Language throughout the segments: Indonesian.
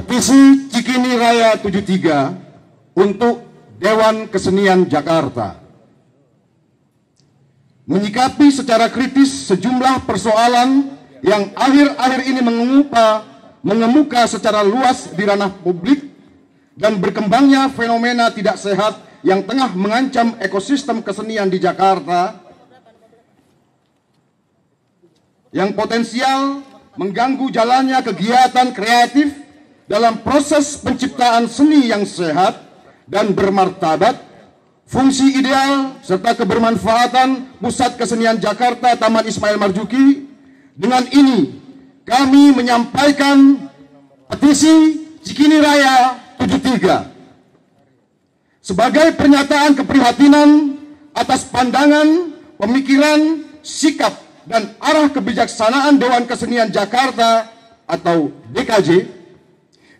Petisi Cikini Raya 73 untuk Dewan Kesenian Jakarta. Menyikapi secara kritis sejumlah persoalan yang akhir-akhir ini mengemuka secara luas di ranah publik dan berkembangnya fenomena tidak sehat yang tengah mengancam ekosistem kesenian di Jakarta, yang potensial mengganggu jalannya kegiatan kreatif dalam proses penciptaan seni yang sehat dan bermartabat, fungsi ideal serta kebermanfaatan Pusat Kesenian Jakarta Taman Ismail Marzuki. Dengan ini kami menyampaikan petisi Cikini Raya 73 sebagai pernyataan keprihatinan atas pandangan, pemikiran, sikap, dan arah kebijaksanaan Dewan Kesenian Jakarta atau DKJ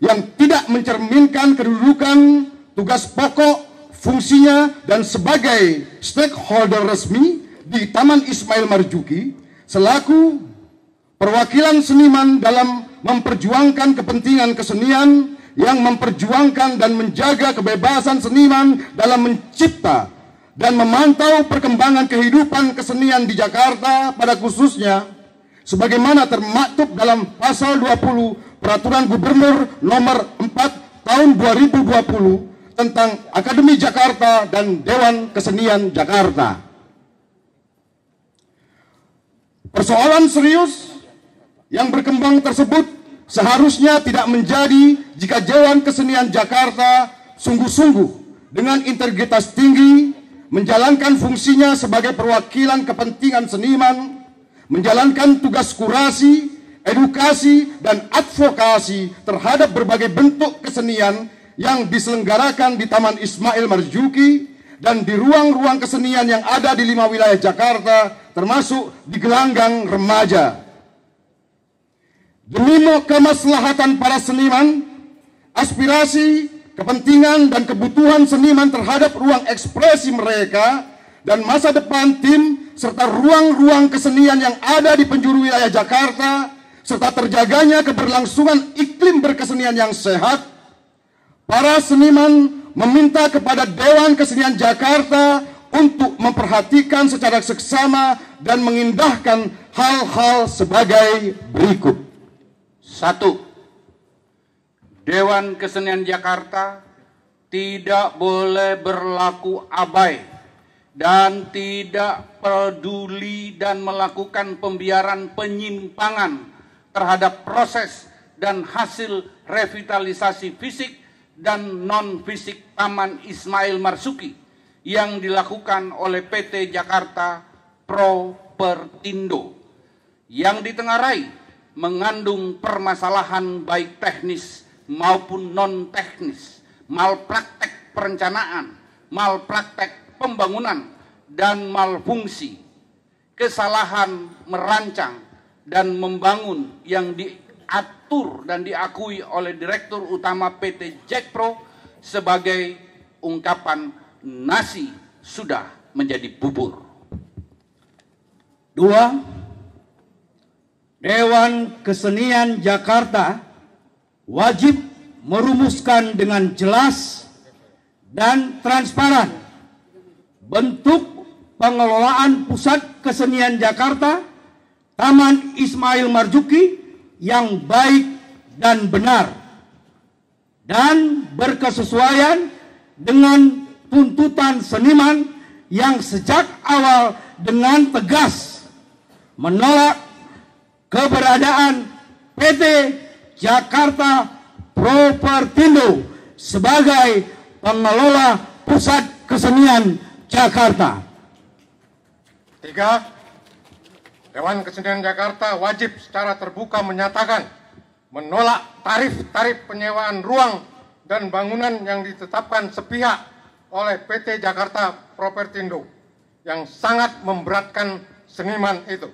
yang tidak mencerminkan kedudukan, tugas pokok, fungsinya, dan sebagai stakeholder resmi di Taman Ismail Marzuki selaku perwakilan seniman dalam memperjuangkan kepentingan kesenian yang memperjuangkan dan menjaga kebebasan seniman dalam mencipta dan memantau perkembangan kehidupan kesenian di Jakarta pada khususnya sebagaimana termaktub dalam pasal 20 Peraturan Gubernur Nomor 4 Tahun 2020 tentang Akademi Jakarta dan Dewan Kesenian Jakarta. Persoalan serius yang berkembang tersebut seharusnya tidak menjadi jika Dewan Kesenian Jakarta sungguh-sungguh dengan integritas tinggi menjalankan fungsinya sebagai perwakilan kepentingan seniman, menjalankan tugas kurasi, edukasi, dan advokasi terhadap berbagai bentuk kesenian yang diselenggarakan di Taman Ismail Marzuki dan di ruang-ruang kesenian yang ada di 5 wilayah Jakarta, termasuk di gelanggang remaja. Demi kemaslahatan para seniman, aspirasi, kepentingan, dan kebutuhan seniman terhadap ruang ekspresi mereka dan masa depan tim serta ruang-ruang kesenian yang ada di penjuru wilayah Jakarta, serta terjaganya keberlangsungan iklim berkesenian yang sehat, para seniman meminta kepada Dewan Kesenian Jakarta untuk memperhatikan secara seksama dan mengindahkan hal-hal sebagai berikut. 1. Dewan Kesenian Jakarta tidak boleh berlaku abai dan tidak peduli dan melakukan pembiaran penyimpangan terhadap proses dan hasil revitalisasi fisik dan non-fisik Taman Ismail Marzuki yang dilakukan oleh PT Jakarta Propertindo yang ditengarai mengandung permasalahan baik teknis maupun non-teknis, malpraktek perencanaan, malpraktek pembangunan, dan malfungsi, kesalahan merancang dan membangun yang diatur dan diakui oleh Direktur Utama PT Jakpro sebagai ungkapan nasi sudah menjadi bubur. 2. Dewan Kesenian Jakarta wajib merumuskan dengan jelas dan transparan bentuk pengelolaan Pusat Kesenian Jakarta Taman Ismail Marzuki yang baik dan benar dan berkesesuaian dengan tuntutan seniman yang sejak awal dengan tegas menolak keberadaan PT Jakarta Propertindo sebagai pengelola Pusat Kesenian Jakarta. 3. Dewan Kesenian Jakarta wajib secara terbuka menyatakan menolak tarif-tarif penyewaan ruang dan bangunan yang ditetapkan sepihak oleh PT Jakarta Propertindo yang sangat memberatkan seniman itu,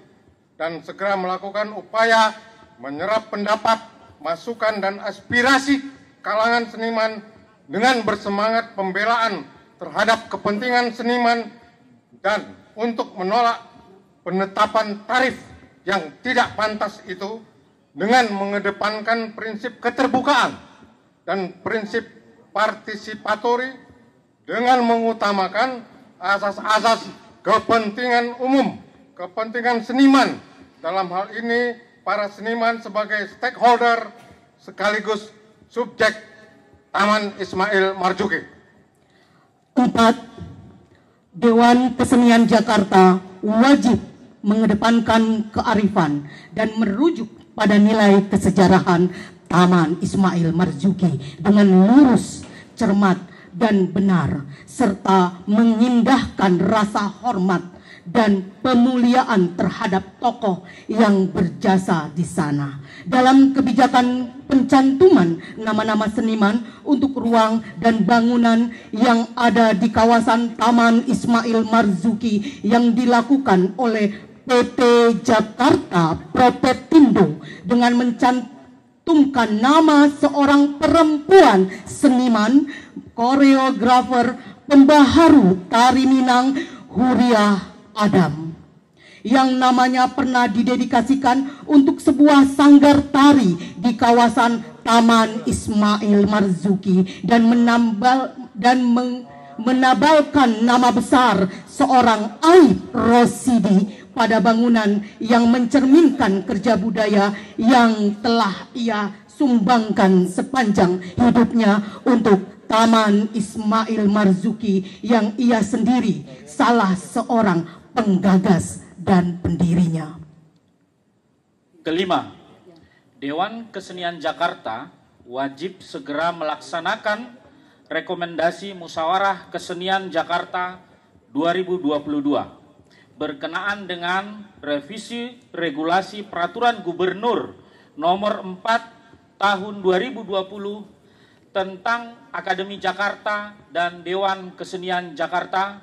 dan segera melakukan upaya menyerap pendapat, masukan, dan aspirasi kalangan seniman dengan bersemangat pembelaan terhadap kepentingan seniman dan untuk menolak penetapan tarif yang tidak pantas itu dengan mengedepankan prinsip keterbukaan dan prinsip partisipatori dengan mengutamakan asas-asas kepentingan umum, kepentingan seniman. Dalam hal ini para seniman sebagai stakeholder sekaligus subjek Taman Ismail Marzuki. 4. Dewan Kesenian Jakarta wajib mengedepankan kearifan dan merujuk pada nilai kesejarahan Taman Ismail Marzuki dengan lurus, cermat, dan benar, serta mengindahkan rasa hormat dan pemuliaan terhadap tokoh yang berjasa di sana. Dalam kebijakan pencantuman nama-nama seniman untuk ruang dan bangunan yang ada di kawasan Taman Ismail Marzuki yang dilakukan oleh PT Jakarta Propetindo dengan mencantumkan nama seorang perempuan seniman, koreografer, pembaharu tari Minang, Huriah Adam, yang namanya pernah didedikasikan untuk sebuah sanggar tari di kawasan Taman Ismail Marzuki dan menabalkan nama besar seorang Aib Rosidi pada bangunan yang mencerminkan kerja budaya yang telah ia sumbangkan sepanjang hidupnya untuk Taman Ismail Marzuki yang ia sendiri salah seorang penggagas dan pendirinya. 5. Dewan Kesenian Jakarta wajib segera melaksanakan rekomendasi Musyawarah Kesenian Jakarta 2022 berkenaan dengan revisi regulasi Peraturan Gubernur Nomor 4 Tahun 2020 tentang Akademi Jakarta dan Dewan Kesenian Jakarta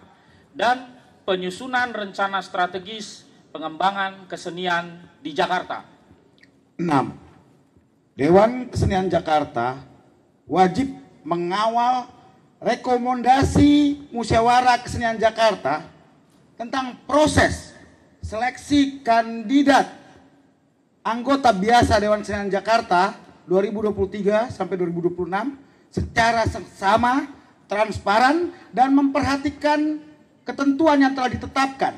dan penyusunan rencana strategis pengembangan kesenian di Jakarta. 6. Dewan Kesenian Jakarta wajib mengawal rekomendasi Musyawarah Kesenian Jakarta tentang proses seleksi kandidat anggota biasa Dewan Kesenian Jakarta 2023 sampai 2026 secara seksama, transparan, dan memperhatikan ketentuan yang telah ditetapkan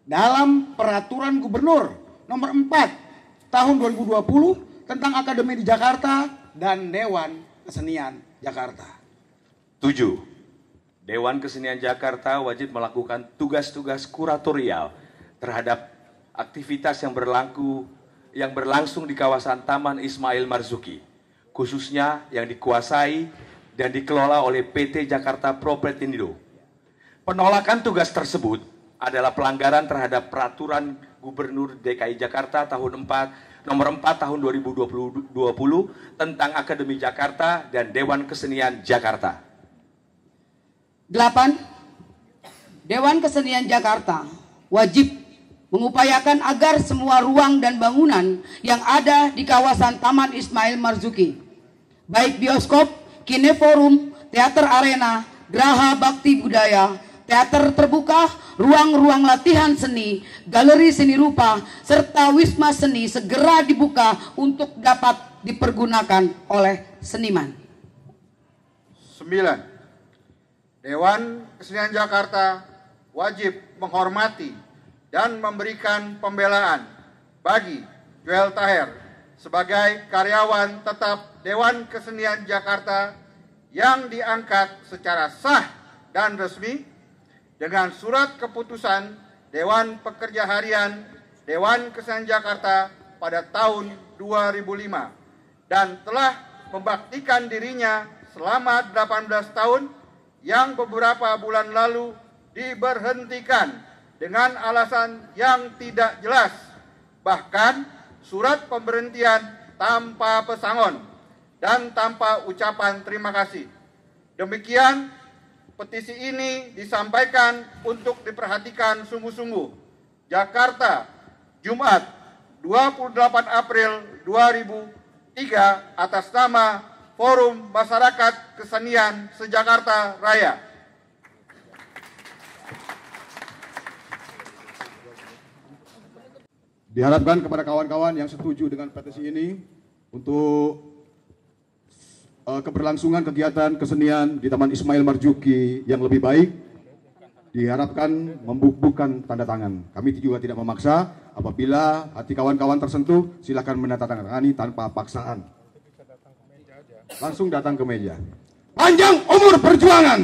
dalam Peraturan Gubernur Nomor 4 Tahun 2020 tentang Akademi di Jakarta dan Dewan Kesenian Jakarta. 7. Dewan Kesenian Jakarta wajib melakukan tugas-tugas kuratorial terhadap aktivitas yang berlangsung di kawasan Taman Ismail Marzuki, khususnya yang dikuasai dan dikelola oleh PT Jakarta Propetindo. Penolakan tugas tersebut adalah pelanggaran terhadap Peraturan Gubernur DKI Jakarta Nomor 4 Tahun 2020 tentang Akademi Jakarta dan Dewan Kesenian Jakarta. 8. Dewan Kesenian Jakarta wajib mengupayakan agar semua ruang dan bangunan yang ada di kawasan Taman Ismail Marzuki, baik bioskop, kineforum, teater arena, geraha bakti budaya, teater terbuka, ruang-ruang latihan seni, galeri seni rupa, serta wisma seni segera dibuka untuk dapat dipergunakan oleh seniman. 9. Dewan Kesenian Jakarta wajib menghormati dan memberikan pembelaan bagi Joel Taher sebagai karyawan tetap Dewan Kesenian Jakarta yang diangkat secara sah dan resmi dengan surat keputusan Dewan Pekerja Harian Dewan Kesenian Jakarta pada tahun 2005 dan telah membaktikan dirinya selama 18 tahun yang beberapa bulan lalu diberhentikan dengan alasan yang tidak jelas, bahkan surat pemberhentian tanpa pesangon dan tanpa ucapan terima kasih. Demikian petisi ini disampaikan untuk diperhatikan sungguh-sungguh. Jakarta, Jumat, 28 April 2003 atas nama Forum Masyarakat Kesenian Se-Jakarta Raya. Diharapkan kepada kawan-kawan yang setuju dengan petisi ini untuk keberlangsungan kegiatan kesenian di Taman Ismail Marzuki yang lebih baik, diharapkan membubuhkan tanda tangan. Kami juga tidak memaksa. Apabila hati kawan-kawan tersentuh, silakan menandatangani tanpa paksaan. Langsung datang ke meja. Panjang umur perjuangan.